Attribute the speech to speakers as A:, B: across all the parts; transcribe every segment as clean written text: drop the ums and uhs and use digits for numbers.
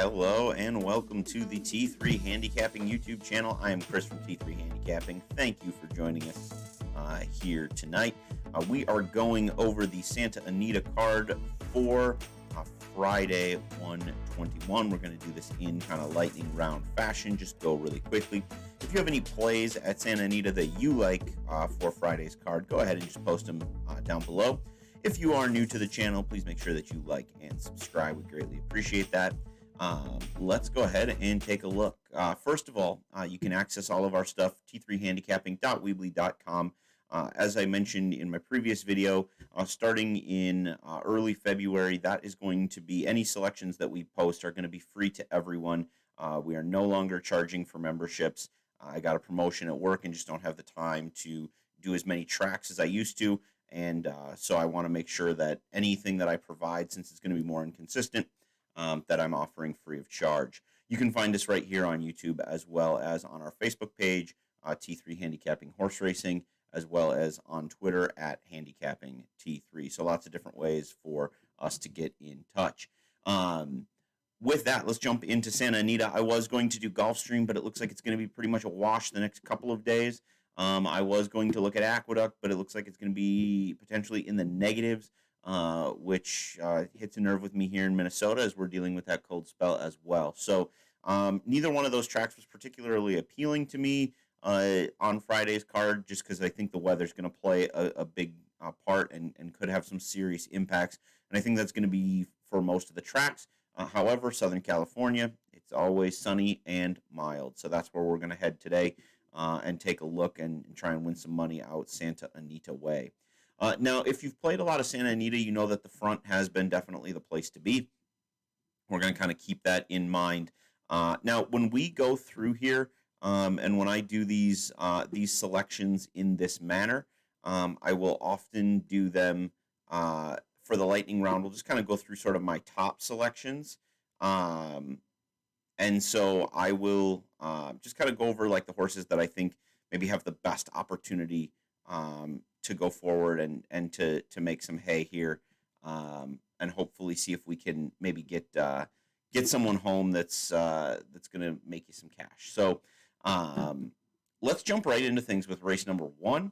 A: Hello and welcome to the T3 Handicapping YouTube channel. I am Chris from T3 Handicapping. Thank you for joining us here tonight. We are going over the Santa Anita card for Friday 1/21. We're going to do this in kind of lightning round fashion, just go really quickly. If you have any plays at Santa Anita that you like for Friday's card, go ahead and just post them down below. If you are new to the channel, please make sure that you like and subscribe. We greatly appreciate that. Let's go ahead and take a look. First of all, you can access all of our stuff, t3handicapping.weebly.com. As I mentioned in my previous video, starting in early February, that is going to be any selections that we post are going to be free to everyone. We are no longer charging for memberships. I got a promotion at work and just don't have the time to do as many tracks as I used to. And so I want to make sure that anything that I provide, since it's going to be more inconsistent, that I'm offering free of charge. You can find us right here on YouTube as well as on our Facebook page, T3 Handicapping Horse Racing, as well as on Twitter at Handicapping T3. So lots of different ways for us to get in touch. With that, let's jump into Santa Anita. I was going to do Gulfstream, but it looks like it's going to be pretty much a wash the next couple of days. I was going to look at Aqueduct, but it looks like it's going to be potentially in the negatives, which hits a nerve with me here in Minnesota as we're dealing with that cold spell as well. So neither one of those tracks was particularly appealing to me on Friday's card, just because I think the weather's going to play a big part and could have some serious impacts. And I think that's going to be for most of the tracks. However, Southern California, it's always sunny and mild. So that's where we're going to head today and take a look and try and win some money out Santa Anita way. Now, if you've played a lot of Santa Anita, you know that the front has been definitely the place to be. We're going to kind of keep that in mind. Now, when we go through here and when I do these selections in this manner, I will often do them for the lightning round. We'll just kind of go through sort of my top selections. And so I will just kind of go over like the horses that I think maybe have the best opportunity to go forward and to make some hay here, and hopefully see if we can maybe get someone home that's going to make you some cash. So let's jump right into things with race number one.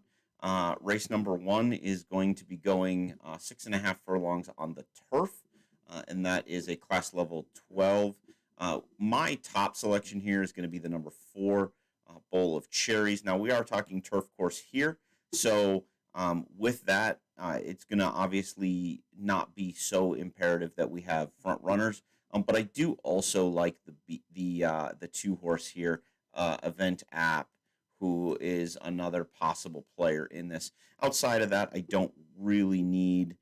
A: Race number one is going to be going 6.5 furlongs on the turf, and that is a class level 12. My top selection here is going to be the number 4 Bowl of Cherries. Now, we are talking turf course here, so with that, it's going to obviously not be so imperative that we have front runners, but I do also like the 2 horse here, Event App, who is another possible player in this. Outside of that, I don't really need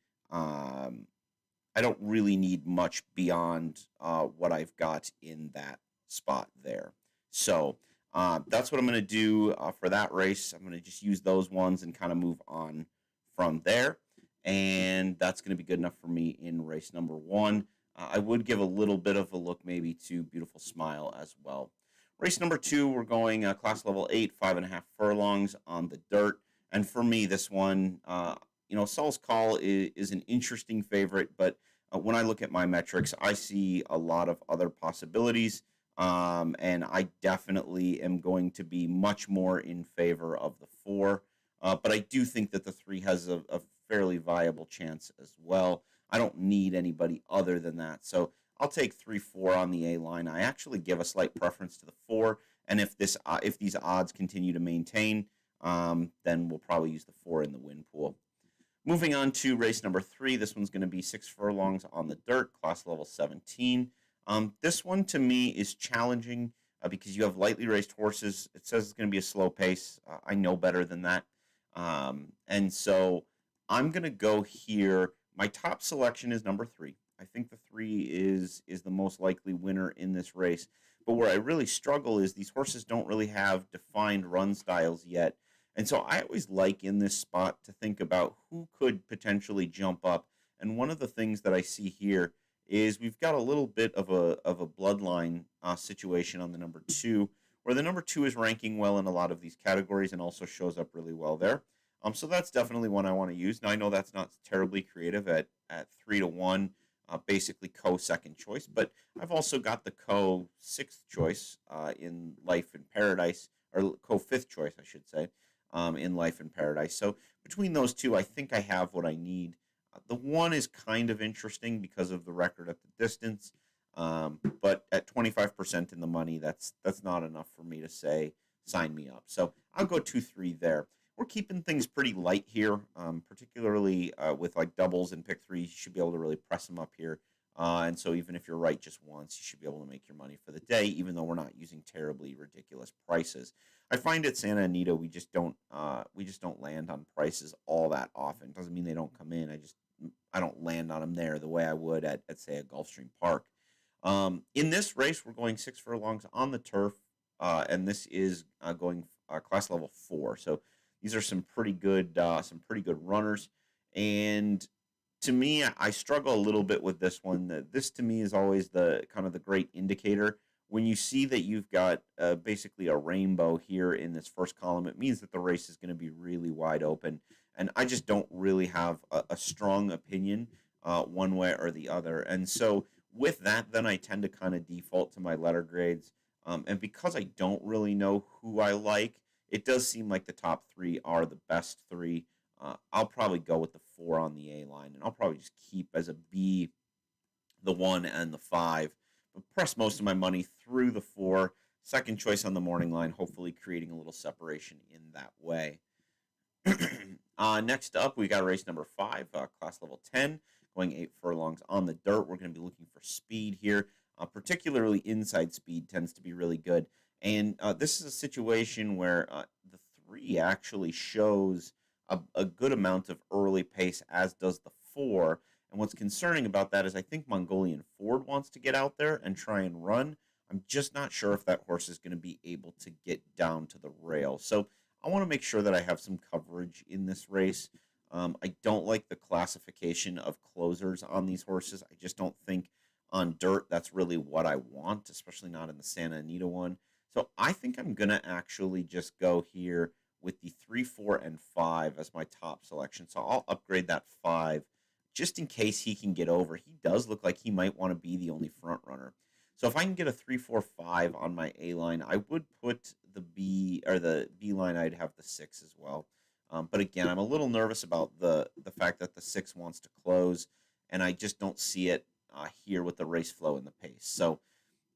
A: much beyond what I've got in that spot there. So that's what I'm going to do for that race. I'm going to just use those ones and kind of move on from there. And that's going to be good enough for me in race number 1. I would give a little bit of a look maybe to Beautiful Smile as well. Race number 2, we're going class level 8, 5.5 furlongs on the dirt. And for me, this one, Saul's Call is an interesting favorite, but when I look at my metrics, I see a lot of other possibilities, and I definitely am going to be much more in favor of the 4. But I do think that the 3 has a fairly viable chance as well. I don't need anybody other than that. So I'll take 3-4 on the A line. I actually give a slight preference to the 4, and if these odds continue to maintain, then we'll probably use the 4 in the win pool. Moving on to race number 3, this one's going to be 6 furlongs on the dirt, class level 17. This one to me is challenging because you have lightly raced horses. It says it's going to be a slow pace. I know better than that, and so I'm going to go here. My top selection is number 3. I think the 3 is the most likely winner in this race. But where I really struggle is these horses don't really have defined run styles yet. And so I always like in this spot to think about who could potentially jump up. And one of the things that I see here is we've got a little bit of a bloodline situation on the number 2, where the number 2 is ranking well in a lot of these categories and also shows up really well there. So that's definitely one I want to use. Now, I know that's not terribly creative at 3-1. basically co-second choice, but I've also got the co-sixth choice in Life in Paradise, or co-fifth choice, I should say, in Life in Paradise. So between those two, I think I have what I need. The one is kind of interesting because of the record at the distance, but at 25% in the money, that's not enough for me to say sign me up. So I'll go 2-3 there. We're keeping things pretty light here, particularly with like doubles and pick threes. You should be able to really press them up here. And so even if you're right just once, you should be able to make your money for the day, even though we're not using terribly ridiculous prices. I find at Santa Anita we just don't land on prices all that often. Doesn't mean they don't come in. I don't land on them there the way I would at say a Gulfstream Park. In this race, we're going 6 furlongs on the turf, and this is going class level 4. So these are some pretty good runners. And to me, I struggle a little bit with this one. This to me is always the kind of the great indicator. When you see that you've got basically a rainbow here in this first column, it means that the race is going to be really wide open. And I just don't really have a strong opinion one way or the other. And so with that, then I tend to kind of default to my letter grades. And because I don't really know who I like, it does seem like the top 3 are the best 3. I'll probably go with the 4 on the A line, and I'll probably just keep as a B the 1 and the 5, but press most of my money through the 4. Second choice on the morning line, hopefully creating a little separation in that way. Next up, we got race number 5, class level 10, going 8 furlongs on the dirt. We're going to be looking for speed here. Particularly inside speed tends to be really good. And this is a situation where the 3 actually shows a good amount of early pace, as does the 4. And what's concerning about that is I think Mongolian Ford wants to get out there and try and run. I'm just not sure if that horse is going to be able to get down to the rail. So I want to make sure that I have some coverage in this race. I don't like the classification of closers on these horses. I just don't think on dirt that's really what I want, especially not in the Santa Anita one. So I think I'm going to actually just go here with the 3, 4, and 5 as my top selection. So I'll upgrade that 5 just in case he can get over. He does look like he might want to be the only front runner. So if I can get a 3, 4, 5 on my A line, I would put the B, or the B line, I'd have the 6 as well. But again, I'm a little nervous about the fact that the 6 wants to close, and I just don't see it here with the race flow and the pace. So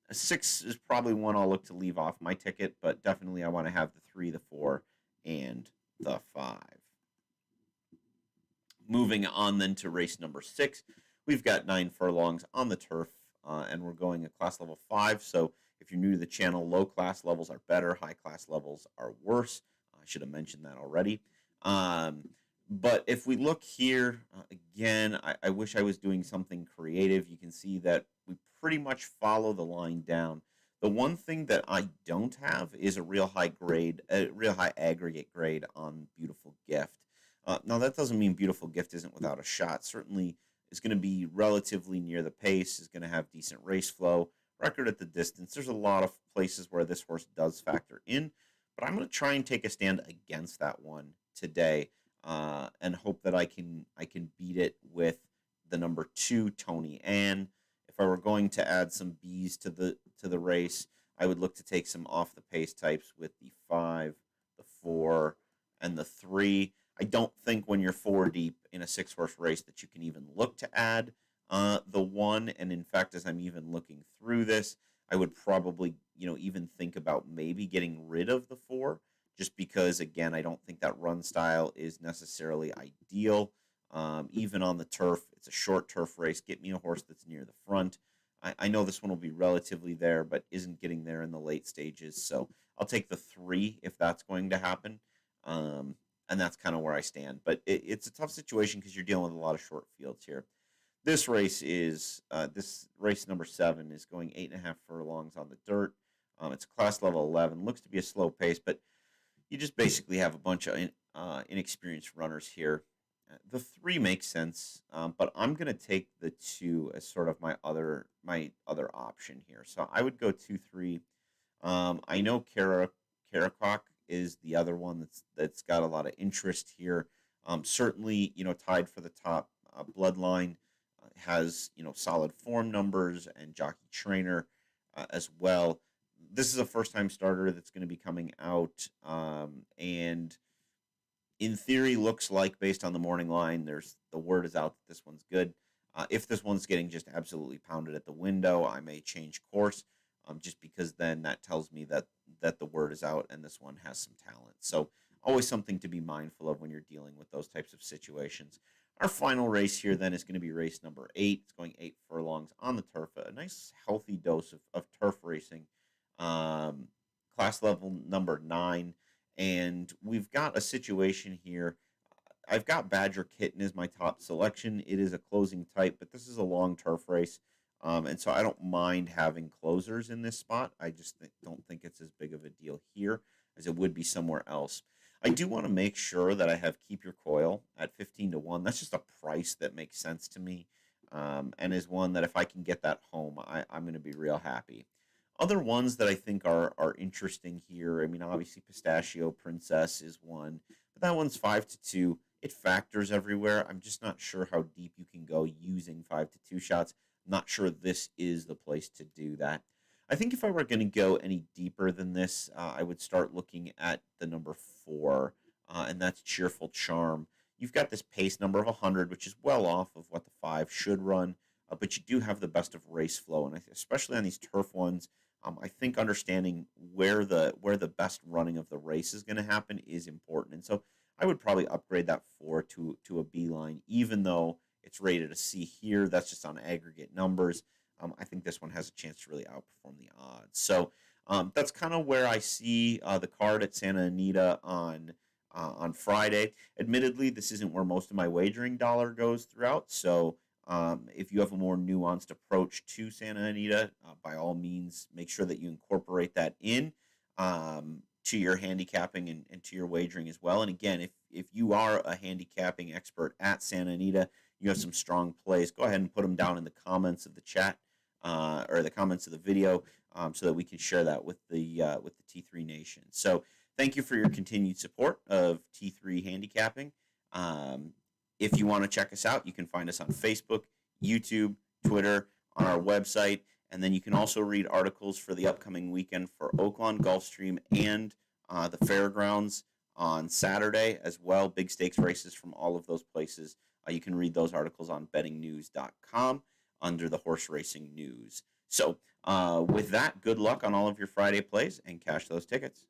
A: a 6 is probably one I'll look to leave off my ticket, but definitely I want to have the 3, the 4, and the 5. Moving on then to race number 6, we've got 9 furlongs on the turf, and we're going a class level 5. So if you're new to the channel, low class levels are better, high class levels are worse. I should have mentioned that already. But if we look here, again, I wish I was doing something creative. You can see that we pretty much follow the line down. The one thing that I don't have is a real high aggregate grade on Beautiful Gift. Now, that doesn't mean Beautiful Gift isn't without a shot. Certainly is going to be relatively near the pace, is going to have decent race flow, record at the distance. There's a lot of places where this horse does factor in, but I'm going to try and take a stand against that one today and hope that I can beat it with the number 2, Tony Ann. If I were going to add some B's to the race, I would look to take some off the pace types with the 5, the 4, and the 3. I don't think when you're 4 deep in a 6-horse race that you can even look to add the 1. And in fact, as I'm even looking through this, I would probably even think about maybe getting rid of the 4, just because again I don't think that run style is necessarily ideal. Even on the turf, it's a short turf race. Get me a horse that's near the front. I know this one will be relatively there, but isn't getting there in the late stages. So I'll take the 3 if that's going to happen. And that's kind of where I stand. But it's a tough situation because you're dealing with a lot of short fields here. This race number 7 is going 8.5 furlongs on the dirt. It's class level 11. Looks to be a slow pace, but you just basically have a bunch of inexperienced runners here. The 3 makes sense, but I'm going to take the 2 as sort of my other option here. So I would go 2, 3. I know Karakok is the other one that's got a lot of interest here. Certainly, tied for the top bloodline. has, solid form numbers and jockey trainer as well. This is a first-time starter that's going to be coming out, and in theory looks like, based on the morning line, the word is out that this one's good. If this one's getting just absolutely pounded at the window, I may change course, just because then that tells me that the word is out and this one has some talent. So always something to be mindful of when you're dealing with those types of situations. Our final race here then is going to be race number 8. It's going 8 furlongs on the turf. A nice healthy dose of turf racing. Class level number 9. And we've got a situation here. I've got Badger Kitten as my top selection. It is a closing type, but this is a long turf race. And so I don't mind having closers in this spot. I just don't think it's as big of a deal here as it would be somewhere else. I do want to make sure that I have Keep Your Coil at 15-1. That's just a price that makes sense to me, and is one that if I can get that home, I'm going to be real happy. Other ones that I think are interesting here, I mean, obviously Pistachio Princess is one, but that one's 5-2. It factors everywhere. I'm just not sure how deep you can go using 5-2 shots. I'm not sure this is the place to do that. I think if I were going to go any deeper than this, I would start looking at the number 4, and that's Cheerful Charm. You've got this pace number of 100, which is well off of what the 5 should run, but you do have the best of race flow, and especially on these turf ones, I think understanding where the best running of the race is going to happen is important. And so I would probably upgrade that 4 to a B line, even though it's rated a C here. That's just on aggregate numbers. I think this one has a chance to really outperform the odds. So that's kind of where I see the card at Santa Anita on Friday. Admittedly, this isn't where most of my wagering dollar goes throughout. So if you have a more nuanced approach to Santa Anita, by all means, make sure that you incorporate that in to your handicapping and to your wagering as well. And again, if you are a handicapping expert at Santa Anita, you have some strong plays, go ahead and put them down in the comments of the chat or the comments of the video, so that we can share that with the T3 Nation. So thank you for your continued support of T3 Handicapping. If you want to check us out, you can find us on Facebook, YouTube, Twitter, on our website, and then you can also read articles for the upcoming weekend for Oaklawn, Gulfstream, and the fairgrounds on Saturday as well. Big stakes races from all of those places. You can read those articles on bettingnews.com under the horse racing news. So with that, good luck on all of your Friday plays and cash those tickets.